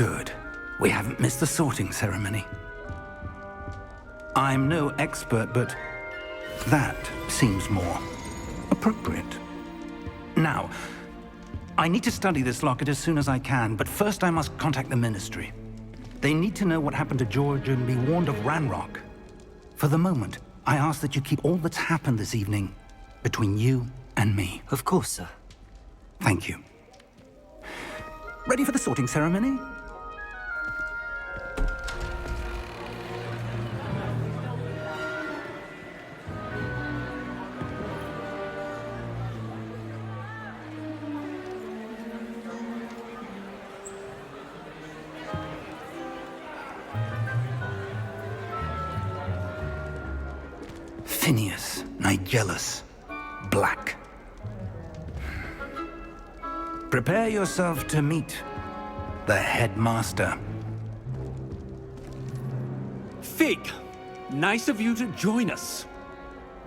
Good. We haven't missed the sorting ceremony. I'm no expert, but that seems more appropriate. Now, I need to study this locket as soon as I can, but first I must contact the Ministry. They need to know what happened to George and be warned of Ranrock. For the moment, I ask that you keep all that's happened this evening between you and me. Of course, sir. Thank you. Ready for the sorting ceremony? Phineas, Nigellus, Black. Prepare yourself to meet the headmaster. Fig, nice of you to join us.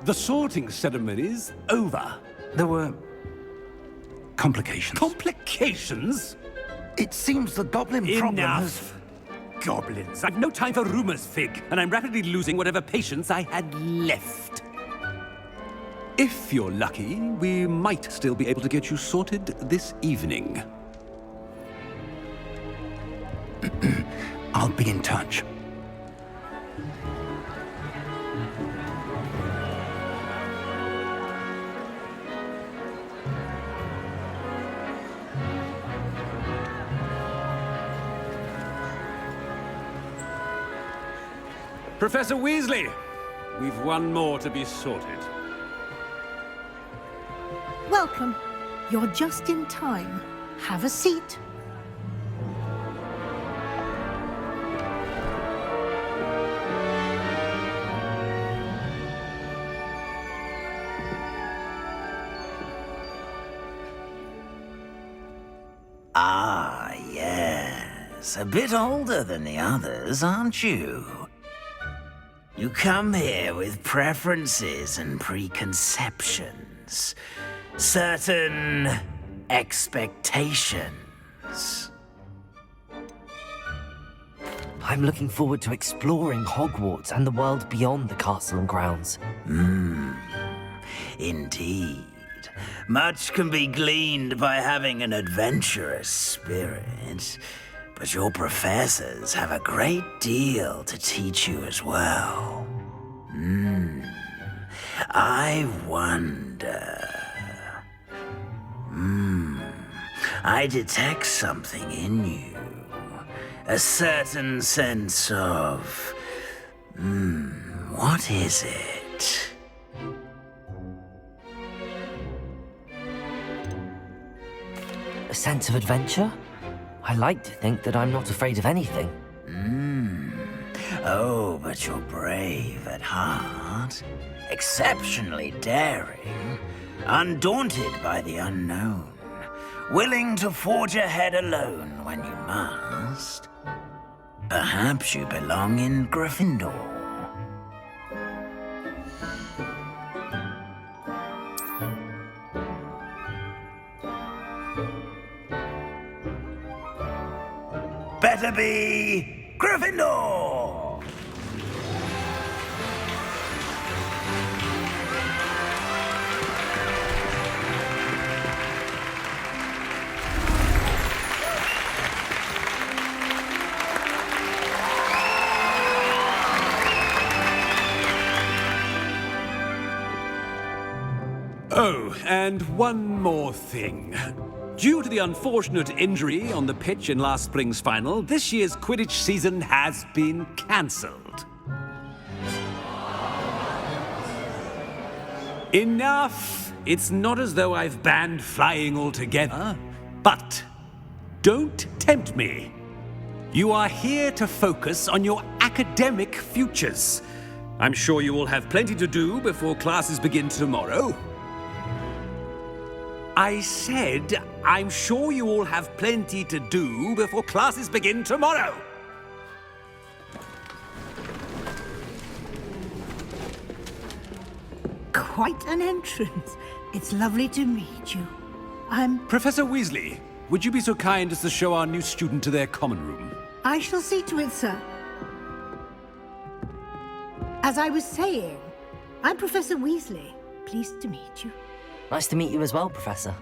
The sorting ceremony's over. There were complications. Complications? It seems the goblin problem has... Enough! Goblins. I've no time for rumors, Fig, and I'm rapidly losing whatever patience I had left. If you're lucky, we might still be able to get you sorted this evening. I'll be in touch. Professor Weasley, we've one more to be sorted. Welcome. You're just in time. Have a seat. Ah, yes. A bit older than the others, aren't you? You come here with preferences and preconceptions. Certain expectations. I'm looking forward to exploring Hogwarts and the world beyond the castle and grounds. Indeed. Much can be gleaned by having an adventurous spirit, but your professors have a great deal to teach you as well. I wonder... I detect something in you. A certain sense of... what is it? A sense of adventure? I like to think that I'm not afraid of anything. Oh, but you're brave at heart. Exceptionally daring. Undaunted by the unknown. Willing to forge ahead alone when you must. Perhaps you belong in Gryffindor. Better be Gryffindor! Oh, and one more thing. Due to the unfortunate injury on the pitch in last spring's final, this year's Quidditch season has been cancelled. Enough! It's not as though I've banned flying altogether, but don't tempt me. You are here to focus on your academic futures. I'm sure you will have plenty to do before classes begin tomorrow. I said, I'm sure you all have plenty to do before classes begin tomorrow. Quite an entrance. It's lovely to meet you. I'm... Professor Weasley, would you be so kind as to show our new student to their common room? I shall see to it, sir. As I was saying, I'm Professor Weasley. Pleased to meet you. Nice to meet you as well, Professor.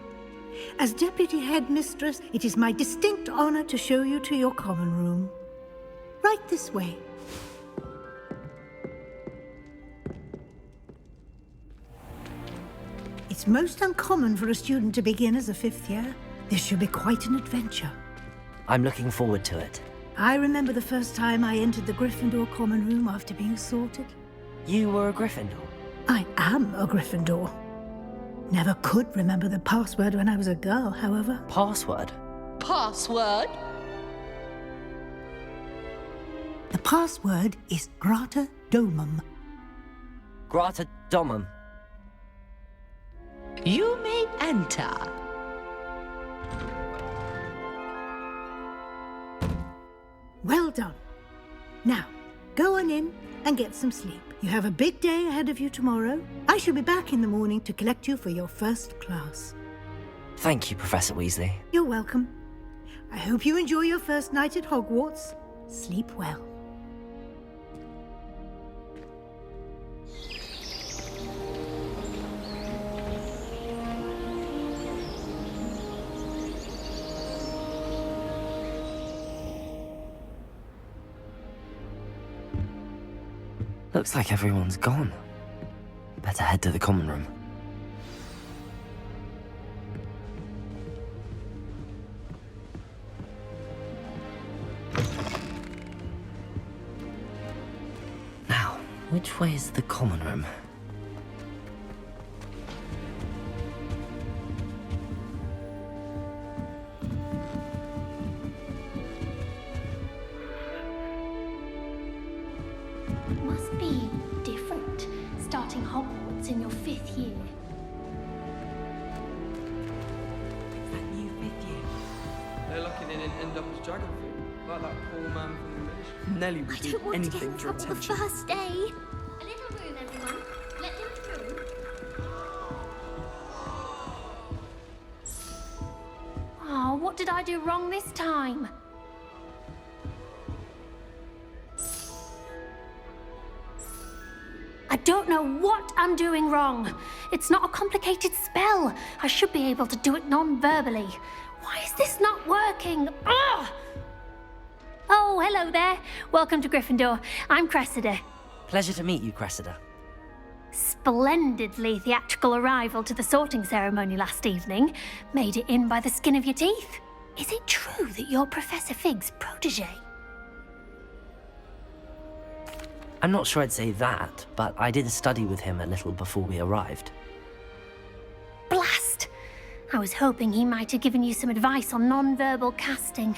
As Deputy Headmistress, it is my distinct honor to show you to your common room. Right this way. It's most uncommon for a student to begin as a 5th year. This should be quite an adventure. I'm looking forward to it. I remember the first time I entered the Gryffindor common room after being sorted. You were a Gryffindor? I am a Gryffindor. Never could remember the password when I was a girl, however. Password? Password? The password is Grata Domum. Grata Domum. You may enter. Well done. Now, go on in and get some sleep. You have a big day ahead of you tomorrow. I shall be back in the morning to collect you for your first class. Thank you, Professor Weasley. You're welcome. I hope you enjoy your first night at Hogwarts. Sleep well. Looks like everyone's gone. Better head to the common room. Now, which way is the common room? Must be different, starting Hogwarts in your 5th year. That new 5th year. They're lucky they didn't end up as dragon fruit, like that poor man from the mission. Nelly would I do don't want to get anything in for trouble the attention. first day. A little room, everyone. Let them through. Oh, what did I do wrong this time? I don't know what I'm doing wrong. It's not a complicated spell. I should be able to do it non-verbally. Why is this not working? Ugh! Oh, hello there. Welcome to Gryffindor. I'm Cressida. Pleasure to meet you, Cressida. Splendidly theatrical arrival to the sorting ceremony last evening. Made it in by the skin of your teeth. Is it true that you're Professor Fig's protege? I'm not sure I'd say that, but I did study with him a little before we arrived. Blast! I was hoping he might have given you some advice on non-verbal casting.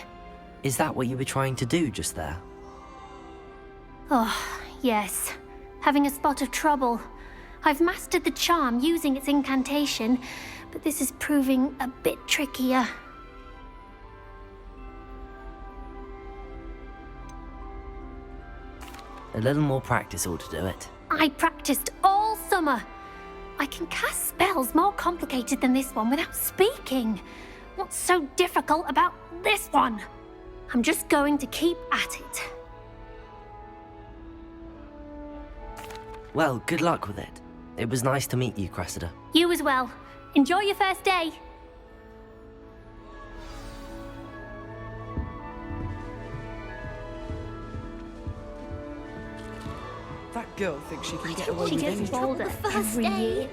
Is that what you were trying to do just there? Oh, yes. Having a spot of trouble. I've mastered the charm using its incantation, but this is proving a bit trickier. A little more practice ought to do it. I practiced all summer. I can cast spells more complicated than this one without speaking. What's so difficult about this one? I'm just going to keep at it. Well, good luck with it. It was nice to meet you, Cressida. You as well. Enjoy your first day. That girl thinks she can get away She with gets anything. bolder the first every day. year.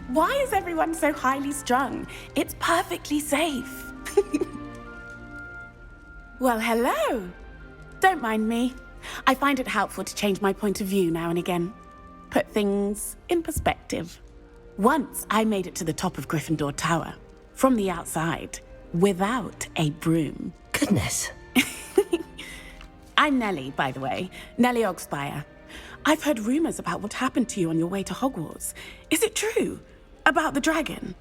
Why is everyone so highly strung? It's perfectly safe. Well, hello. Don't mind me. I find it helpful to change my point of view now and again. Put things in perspective. Once I made it to the top of Gryffindor Tower, from the outside, without a broom. Goodness. I'm Nellie, by the way. Nellie Ogspire. I've heard rumors about what happened to you on your way to Hogwarts. Is it true? About the dragon?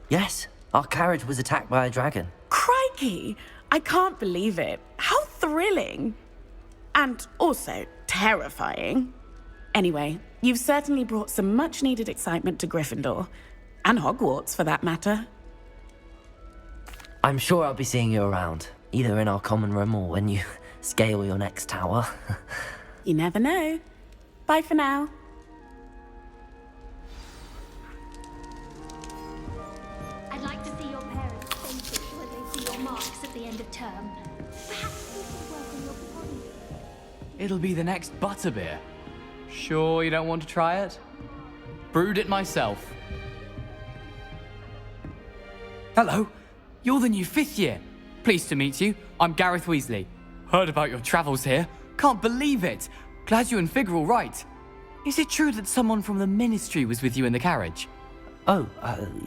Yes, our carriage was attacked by a dragon. Crikey! I can't believe it. How thrilling! And also terrifying. Anyway, you've certainly brought some much-needed excitement to Gryffindor. And Hogwarts, for that matter. I'm sure I'll be seeing you around, either in our common room or when you scale your next tower. You never know. Bye for now. I'd like to see your parents' faces when they see your marks at the end of term. Perhaps we could work on your performance. It'll be the next butterbeer. Sure you don't want to try it? Brewed it myself. Hello, you're the new 5th year. Pleased to meet you. I'm Gareth Weasley. Heard about your travels here. Can't believe it. Glad you and Fig are all right. Is it true that someone from the Ministry was with you in the carriage? Oh,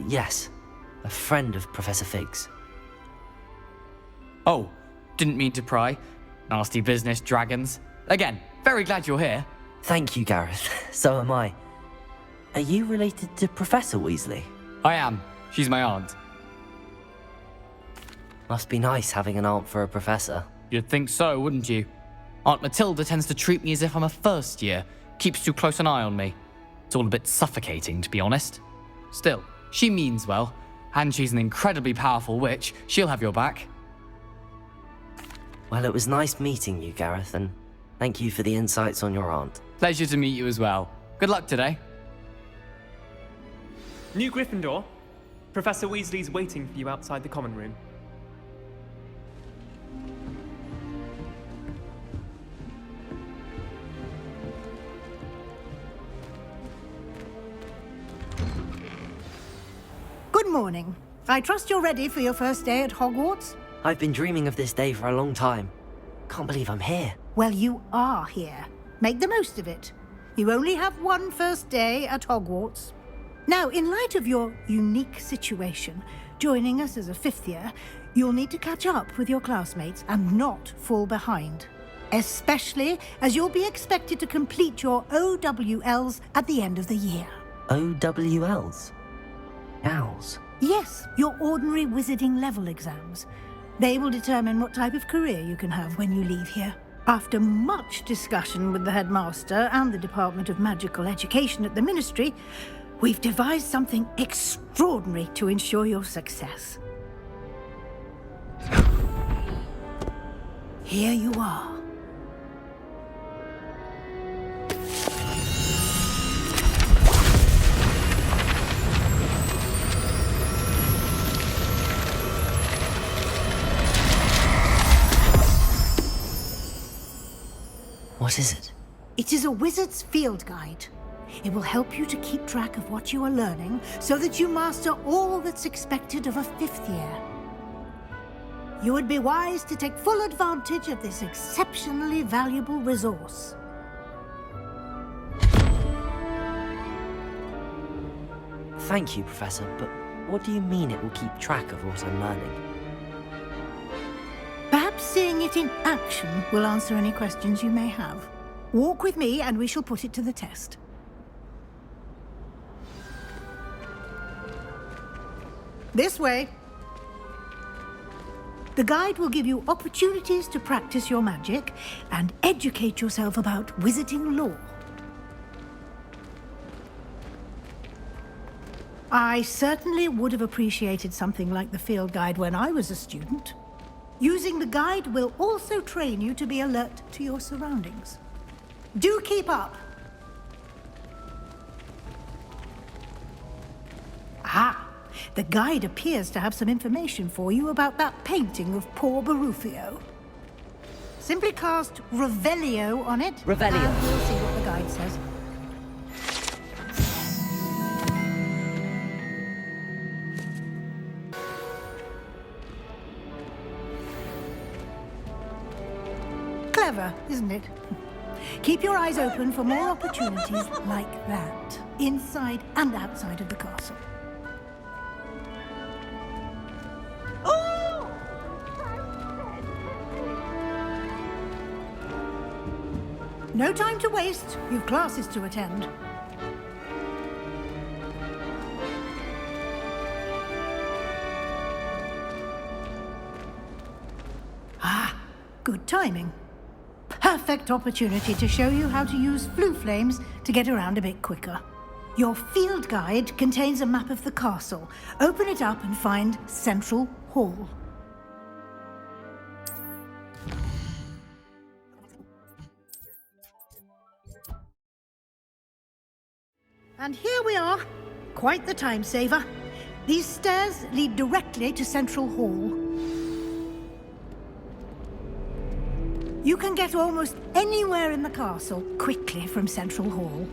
yes. A friend of Professor Fig's. Oh, didn't mean to pry. Nasty business, dragons. Again, very glad you're here. Thank you, Gareth. So am I. Are you related to Professor Weasley? I am. She's my aunt. Must be nice having an aunt for a professor. You'd think so, wouldn't you? Aunt Matilda tends to treat me as if I'm a first year. Keeps too close an eye on me. It's all a bit suffocating, to be honest. Still, she means well, and she's an incredibly powerful witch. She'll have your back. Well, it was nice meeting you, Gareth, and thank you for the insights on your aunt. Pleasure to meet you as well. Good luck today. New Gryffindor. Professor Weasley's waiting for you outside the common room. Good morning. I trust you're ready for your first day at Hogwarts? I've been dreaming of this day for a long time. Can't believe I'm here. Well, you are here. Make the most of it. You only have one first day at Hogwarts. Now, in light of your unique situation, joining us as a 5th year, you'll need to catch up with your classmates and not fall behind. Especially as you'll be expected to complete your OWLs at the end of the year. OWLs? Owls? Yes, your ordinary wizarding level exams. They will determine what type of career you can have when you leave here. After much discussion with the headmaster and the Department of Magical Education at the Ministry, we've devised something extraordinary to ensure your success. Here you are. What is it? It is a wizard's field guide. It will help you to keep track of what you are learning so that you master all that's expected of a 5th year. You would be wise to take full advantage of this exceptionally valuable resource. Thank you, Professor, but what do you mean it will keep track of what I'm learning? Perhaps seeing it in action will answer any questions you may have. Walk with me and we shall put it to the test. This way. The guide will give you opportunities to practice your magic and educate yourself about wizarding lore. I certainly would have appreciated something like the field guide when I was a student. Using the guide will also train you to be alert to your surroundings. Do keep up! Ah, the guide appears to have some information for you about that painting of poor Barufio. Simply cast Revelio on it. Revelio. And we'll see what the guide says. Clever, isn't it? Keep your eyes open for more opportunities like that, inside and outside of the castle. No time to waste. You've classes to attend. Ah, good timing. perfect opportunity to show you how to use flue flames to get around a bit quicker. Your field guide contains a map of the castle. Open it up and find Central Hall. And here we are. Quite the time saver. These stairs lead directly to Central Hall. You can get almost anywhere in the castle quickly from Central Hall.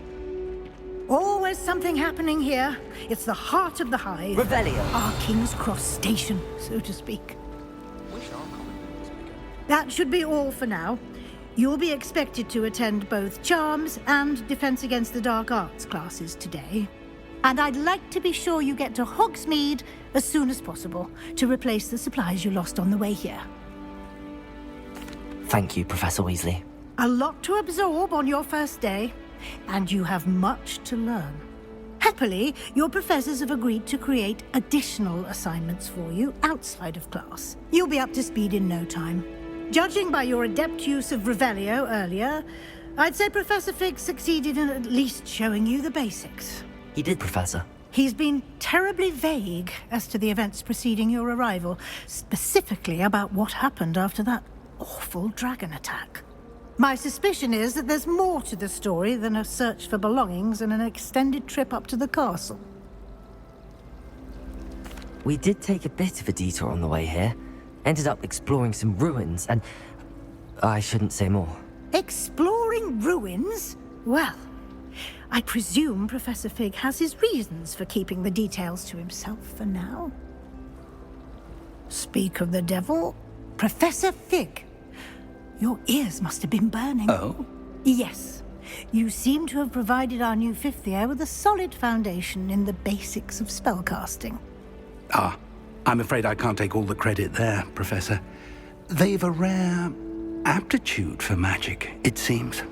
Always something happening here. It's the heart of the hive. Revelio. Our King's Cross station, so to speak. That should be all for now. You'll be expected to attend both Charms and Defense Against the Dark Arts classes today. And I'd like to be sure you get to Hogsmeade as soon as possible to replace the supplies you lost on the way here. Thank you, Professor Weasley. A lot to absorb on your first day, and you have much to learn. Happily, your professors have agreed to create additional assignments for you outside of class. You'll be up to speed in no time. Judging by your adept use of Revelio earlier, I'd say Professor Fig succeeded in at least showing you the basics. He did, Professor. He's been terribly vague as to the events preceding your arrival, specifically about what happened after that awful dragon attack. My suspicion is that there's more to the story than a search for belongings and an extended trip up to the castle. We did take a bit of a detour on the way here. Ended up exploring some ruins and... I shouldn't say more. Exploring ruins? Well, I presume Professor Fig has his reasons for keeping the details to himself for now. Speak of the devil, Professor Fig. Your ears must have been burning. Oh? Yes. You seem to have provided our new fifth year with a solid foundation in the basics of spellcasting. Ah, I'm afraid I can't take all the credit there, Professor. They've a rare aptitude for magic, it seems.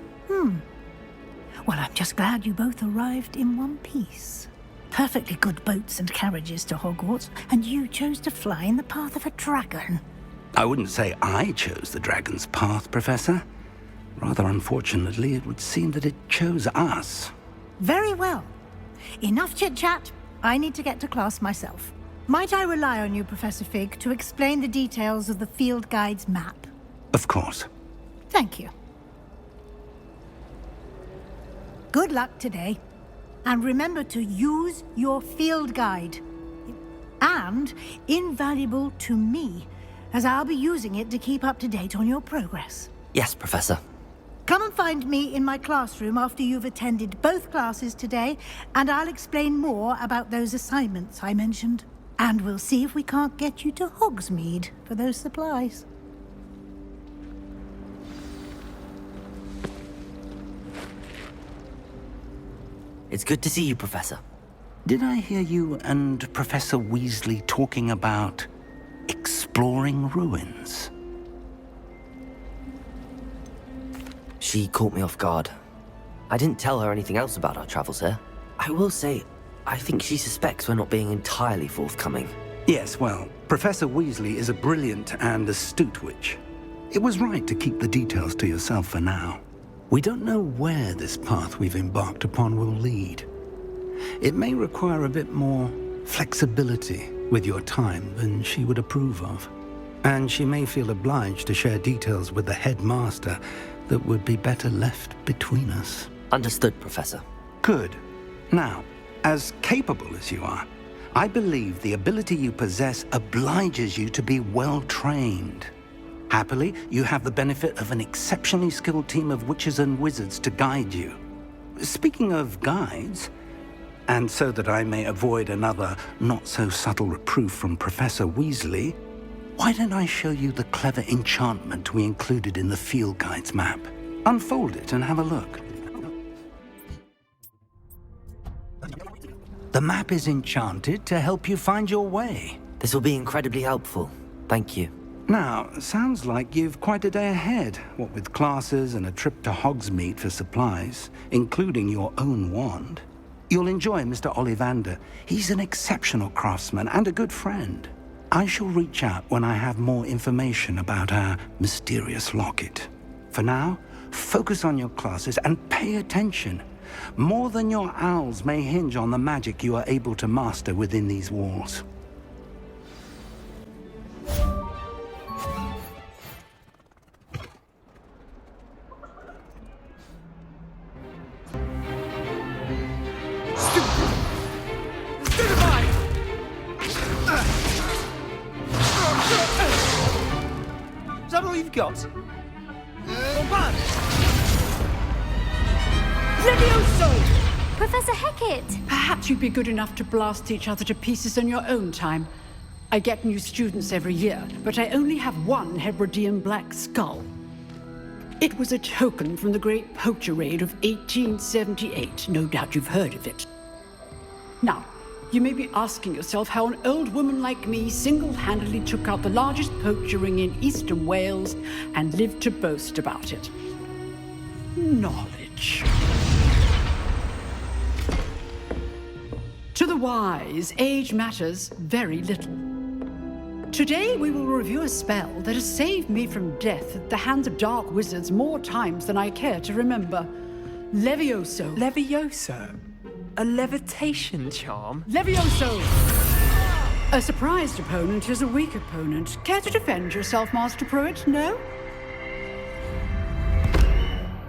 Well, I'm just glad you both arrived in one piece. Perfectly good boats and carriages to Hogwarts, and you chose to fly in the path of a dragon. I wouldn't say I chose the dragon's path, Professor. Rather unfortunately, it would seem that it chose us. Very well. Enough chit-chat. I need to get to class myself. Might I rely on you, Professor Fig, to explain the details of the field guide's map? Of course. Thank you. Good luck today. And remember to use your field guide. And invaluable to me, as I'll be using it to keep up to date on your progress. Yes, Professor. Come and find me in my classroom after you've attended both classes today, and I'll explain more about those assignments I mentioned. And we'll see if we can't get you to Hogsmeade for those supplies. It's good to see you, Professor. Did I hear you and Professor Weasley talking about exploring ruins? She caught me off guard. I didn't tell her anything else about our travels here. I will say, I think she suspects we're not being entirely forthcoming. Yes, well, Professor Weasley is a brilliant and astute witch. It was right to keep the details to yourself for now. We don't know where this path we've embarked upon will lead. It may require a bit more flexibility with your time than she would approve of. And she may feel obliged to share details with the headmaster that would be better left between us. Understood, Professor. Good. Now, as capable as you are, I believe the ability you possess obliges you to be well-trained. Happily, you have the benefit of an exceptionally skilled team of witches and wizards to guide you. Speaking of guides, and so that I may avoid another not-so-subtle reproof from Professor Weasley, why don't I show you the clever enchantment we included in the field guide's map? Unfold it and have a look. The map is enchanted to help you find your way. This will be incredibly helpful. Thank you. Now, sounds like you've quite a day ahead, what with classes and a trip to Hogsmeade for supplies, including your own wand. You'll enjoy Mr. Ollivander. He's an exceptional craftsman and a good friend. I shall reach out when I have more information about our mysterious locket. For now, Focus on your classes and pay attention. More than your owls may hinge on the magic you are able to master within these walls. Is that all you've got? Levioso! Professor Hecat! Perhaps you'd be good enough to blast each other to pieces in your own time. I get new students every year, but I only have one Hebridean black skull. It was a token from the Great Poacher Raid of 1878. No doubt you've heard of it. Now, you may be asking yourself how an old woman like me single-handedly took out the largest poacher ring in eastern Wales and lived to boast about it. Knowledge. To the wise, age matters very little. Today we will review a spell that has saved me from death at the hands of dark wizards more times than I care to remember. Levioso. Levioso? A levitation charm? Levioso! A surprised opponent is a weak opponent. Care to defend yourself, Master Pruitt? No?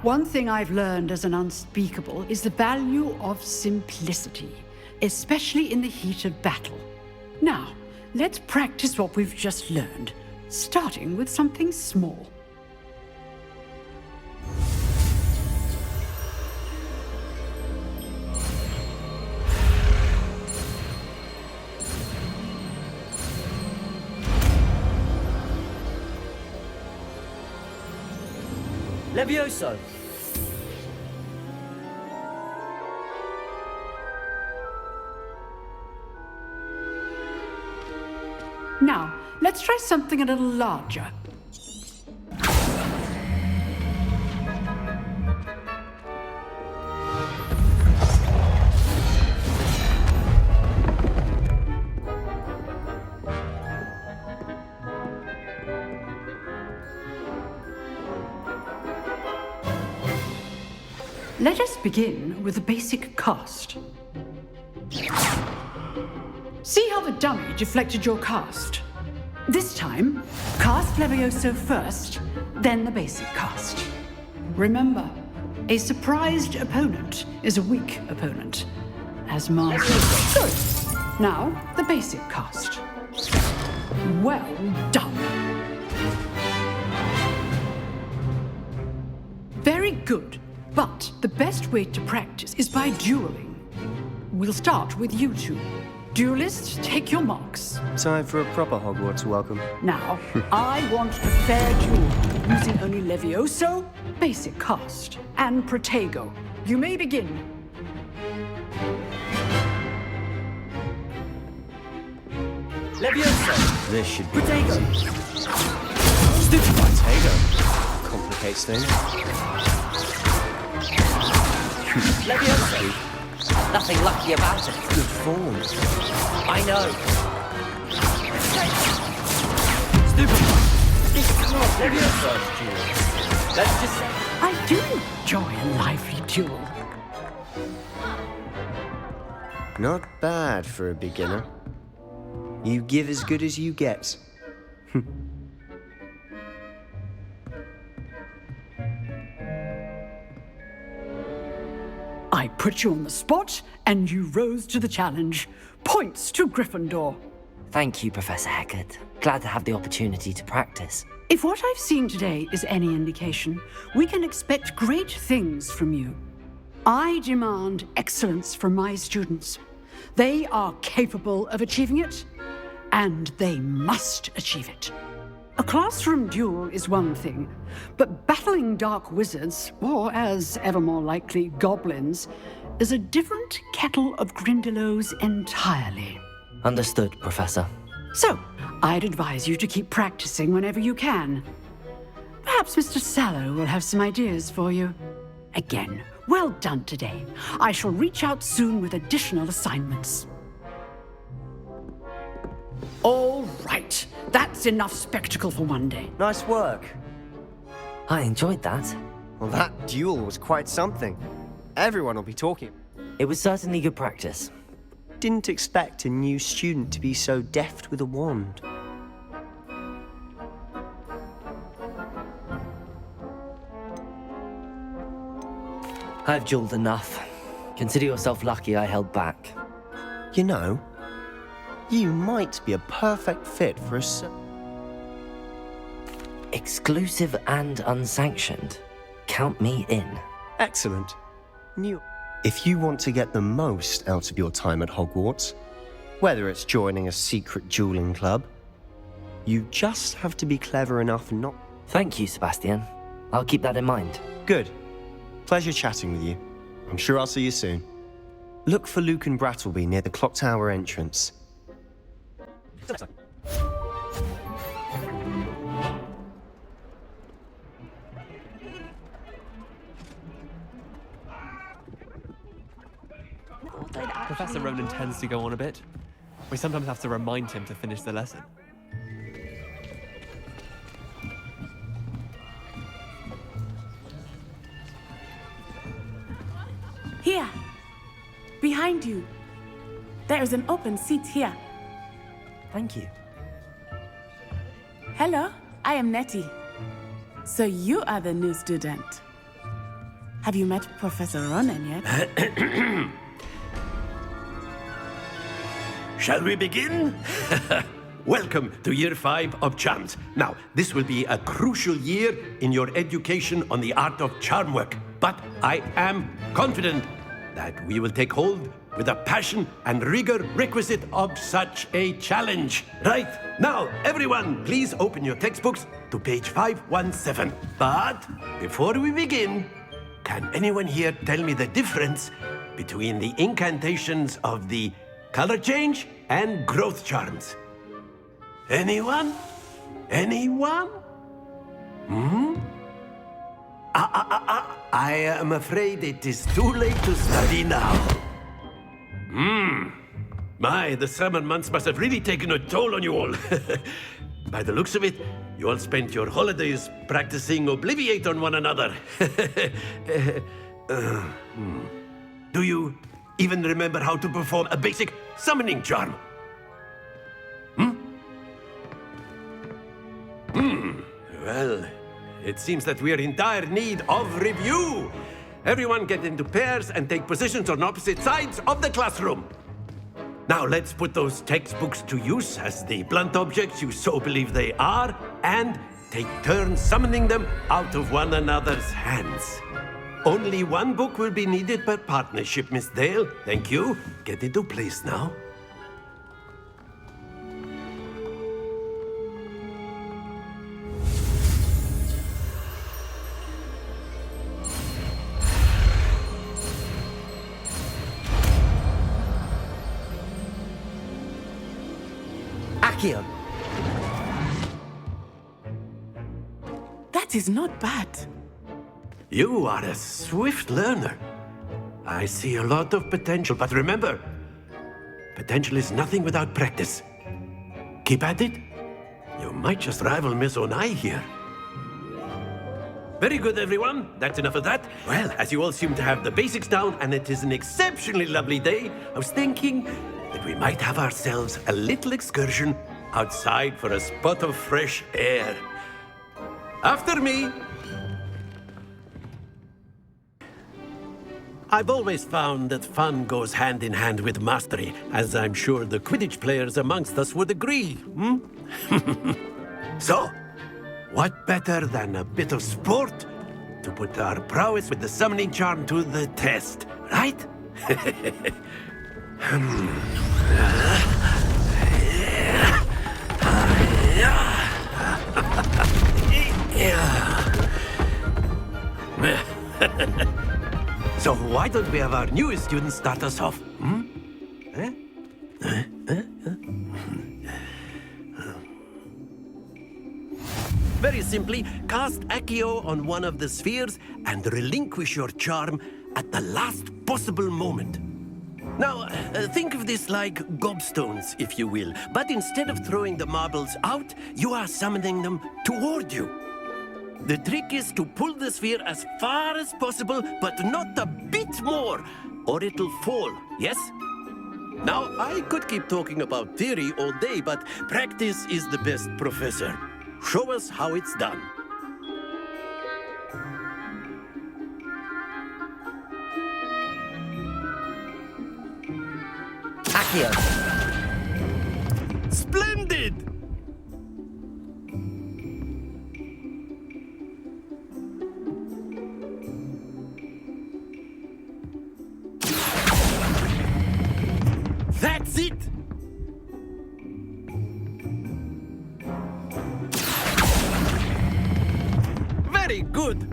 One thing I've learned as an unspeakable is the value of simplicity, especially in the heat of battle. Now, let's practice what we've just learned, starting with something small. Levioso! Now, let's try something a little larger. Let us begin with the basic cast. See how the dummy deflected your cast? This time, cast Levioso first, then the basic cast. Remember, a surprised opponent is a weak opponent. As Master. Good. Now, the basic cast. Well done. Very good. But the best way to practice is by dueling. We'll start with you two. Duelists, take your marks. Time for a proper Hogwarts welcome. Now, I want a fair duel, using only Levioso, basic cast, and Protego. You may begin. Levioso! This should be Protego! easy. Stupid Protego! Complicates things. Levioso! Nothing lucky about it. Good form. I know. Stupid. It's not Levioso! Let's just say... I do enjoy a lively duel. Not bad for a beginner. You give as good as you get. I put you on the spot, and you rose to the challenge. Points to Gryffindor. Thank you, Professor Hecat. Glad to have the opportunity to practice. If what I've seen today is any indication, we can expect great things from you. I demand excellence from my students. They are capable of achieving it, and they must achieve it. A classroom duel is one thing, but battling dark wizards, or as ever more likely, goblins, is a different kettle of Grindylows entirely. Understood, Professor. So, I'd advise you to keep practicing whenever you can. Perhaps Mr. Sallow will have some ideas for you. Again, well done today. I shall reach out soon with additional assignments. All right. That's enough spectacle for one day. Nice work. I enjoyed that. Well, that duel was quite something. Everyone will be talking. It was certainly good practice. Didn't expect a new student to be so deft with a wand. I've jeweled enough. Consider yourself lucky I held back. You know, you might be a perfect fit for a Exclusive and unsanctioned. Count me in. Excellent. If you want to get the most out of your time at Hogwarts, whether it's joining a secret dueling club, you just have to be clever enough not... Thank you, Sebastian. I'll keep that in mind. Good. Pleasure chatting with you. I'm sure I'll see you soon. Look for Luke and Brattleby near the clock tower entrance. Professor Ronan tends to go on a bit. We sometimes have to remind him to finish the lesson. Here. Behind you. There is an open seat here. Thank you. Hello, I am Nettie. So you are the new student. Have you met Professor Ronan yet? Shall we begin? Welcome to Year 5 of Charms. Now, this will be a crucial year in your education on the art of charm work. But I am confident that we will take hold with the passion and rigor requisite of such a challenge. Right, now, everyone, please open your textbooks to page 517. But before we begin, can anyone here tell me the difference between the incantations of the color change and growth charms? Anyone? Anyone? I am afraid it is too late to study now. My, the summer months must have really taken a toll on you all. By the looks of it, you all spent your holidays practicing Obliviate on one another. Do you even remember how to perform a basic summoning charm? Well, it seems that we are in dire need of review. Everyone get into pairs and take positions on opposite sides of the classroom. Now let's put those textbooks to use as the blunt objects you so believe they are, and take turns summoning them out of one another's hands. Only one book will be needed per partnership, Miss Dale. Thank you. Get into place now. Accio. That is not bad. You are a swift learner. I see a lot of potential, but remember, potential is nothing without practice. Keep at it. You might just rival Miss Onai here. Very good, everyone. That's enough of that. Well, as you all seem to have the basics down, and it is an exceptionally lovely day, I was thinking that we might have ourselves a little excursion outside for a spot of fresh air. After me. I've always found that fun goes hand in hand with mastery, as I'm sure the Quidditch players amongst us would agree. So, what better than a bit of sport to put our prowess with the summoning charm to the test, right? So why don't we have our newest student start us off? Very simply, cast Accio on one of the spheres and relinquish your charm at the last possible moment. Now, think of this like gobstones, if you will. But instead of throwing the marbles out, you are summoning them toward you. The trick is to pull the sphere as far as possible, but not a bit more, or it'll fall, yes? Now, I could keep talking about theory all day, but practice is the best professor. Show us how it's done. Accio. Splendid! That's it! Very good!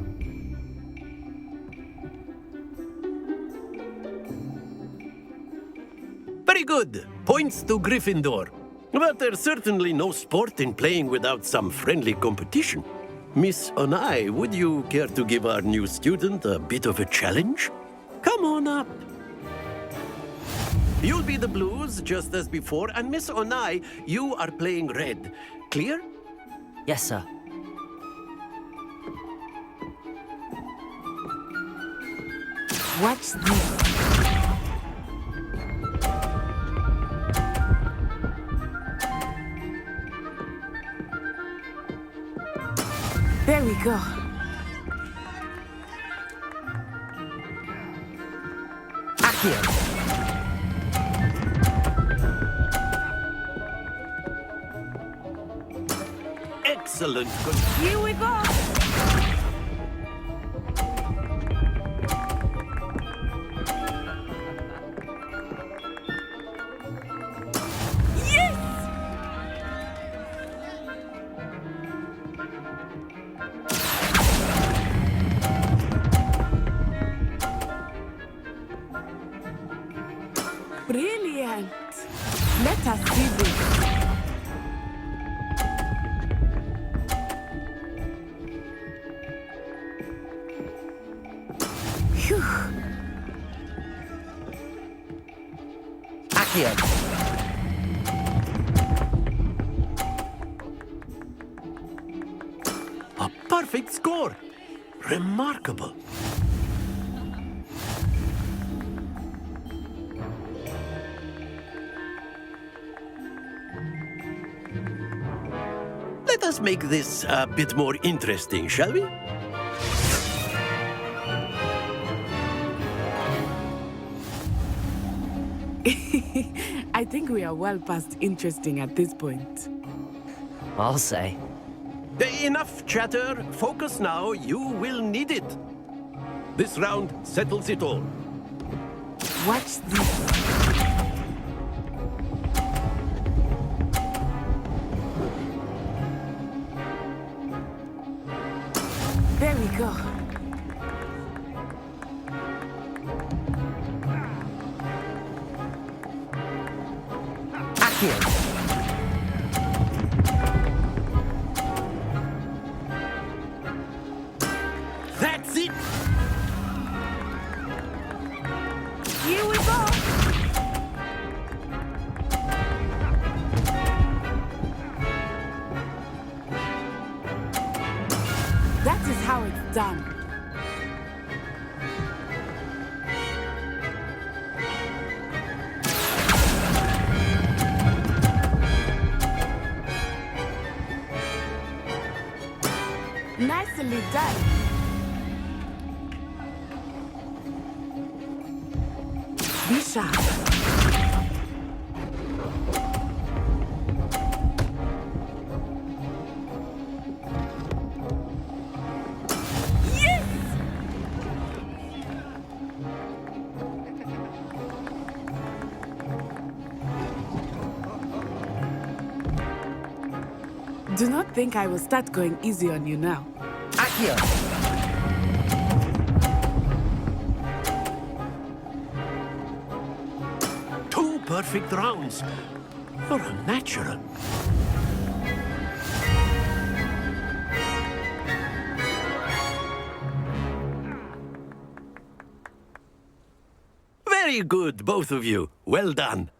Very good! Points to Gryffindor. But there's certainly no sport in playing without some friendly competition. Miss Onai, would you care to give our new student a bit of a challenge? Come on up. You'll be the blues, just as before, and Miss Onai, you are playing red. Clear? Yes, sir. Watch this. There we go. Accio. Excellent. Here we go. Yes! Brilliant. Let us see this. Accio. A perfect score. Remarkable. Let us make this a bit more interesting, shall we? I think we are well past interesting at this point. I'll say. Enough chatter. Focus now. You will need it. This round settles it all. Watch this. There we go. Accio. That's it! Here we go! That is how it's done. Nicely done. Be sharp. Yes! Do not think I will start going easy on you now. Accio. Perfect rounds. You're a natural. Very good, both of you. Well done.